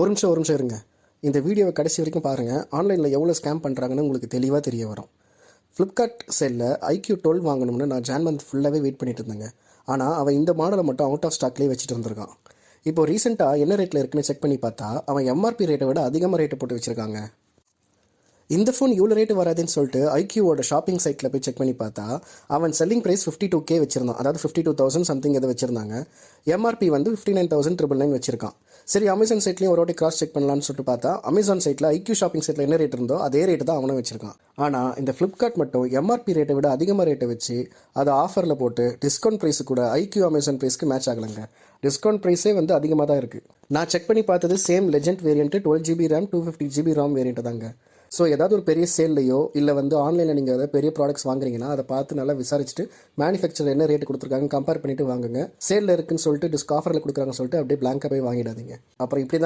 ஒரு நிமிஷம் இருங்க. இந்த வீடியோவை கடைசி வரைக்கும் பாருங்கள். ஆன்லைனில் எவ்வளோ ஸ்கேம் பண்ணுறாங்கன்னு உங்களுக்கு தெளிவாக தெரிய வரும். ஃப்ளிப்கார்ட் செல்லில் iQOO 12 வாங்கணும்னு நான் ஜான் மந்த் ஃபுல்லாகவே வெயிட் பண்ணிட்டு இருந்தேங்க. ஆனால் அவன் இந்த மாடலை மட்டும் அவுட் ஆஃப் ஸ்டாக்லேயே வச்சுட்டு வந்திருக்கான். இப்போ ரீசெண்டாக என்ன ரேட்டில் இருக்குன்னு செக் பண்ணி பார்த்தா அவன் எம்ஆர்பி ரேட்டை விட அதிகமாக ரேட்டை போட்டு வச்சுருக்காங்க. இந்த ஃபோன் இவ்வளோ ரேட்டு வராதுன்னு சொல்லிட்டு iQOOட ஷாப்பிங் சைட்டில் போய் செக் பண்ணி பார்த்தா அவன் செல்லிங் ப்ரைஸ் 52K வச்சிருந்தான். அதாவது 52,000 சம்திங் எதை வச்சிருந்தாங்க. எம்ஆர்பி வந்து 59,999 வச்சிருக்கான். சரி, அமேசான் சைட்லேயும் ஒரு வாட்டி கிராஸ் செக் பண்ணலான்னு சொல்லிட்டு பார்த்தா அமேசான் சைட்டில் iQ ஷாப்பிங் சைட்டில் என்ன ரேட் இருந்தோ அதே ரேட்டு தான் அவனும் வச்சிருக்கான். ஆனால் இந்த ஃப்ளிப்கார்ட் மட்டும் எம்ஆர்பி ரேட்டை விட அதிகமாக ரேட்டை வச்சு அதை ஆஃபரில் போட்டு டிஸ்கவுண்ட் ப்ரைஸு கூட iQ அமேசான் ப்ரைஸ்க்கு மேட்ச் ஆகலைங்க. டிஸ்கவுண்ட் ப்ரைஸே வந்து அதிகமாக தான் இருக்குது. நான் செக் பண்ணி பார்த்தது same legend variant 12GB RAM 250GB ROM variant தாங்க. ஸோ ஏதாவது ஒரு பெரிய சேல்லையோ இல்லை வந்து ஆன்லைனில் நீங்கள் ஏதாவது பெரிய ப்ராடக்ட்ஸ் வாங்குறீங்கன்னா அதை பார்த்து நல்லா விசாரிச்சுட்டு மேனுஃபேக்சர் என்ன ரேட்டு கொடுத்துருக்காங்க கம்பேர் பண்ணிவிட்டு வாங்குங்க. சேலில் இருக்குன்னு சொல்லிட்டு ஆஃபரில் கொடுக்குறாங்கன்னு சொல்லிட்டு அப்படியே பிளாங்காக போய் வாங்கிடாதீங்க. அப்புறம் இப்படி தான்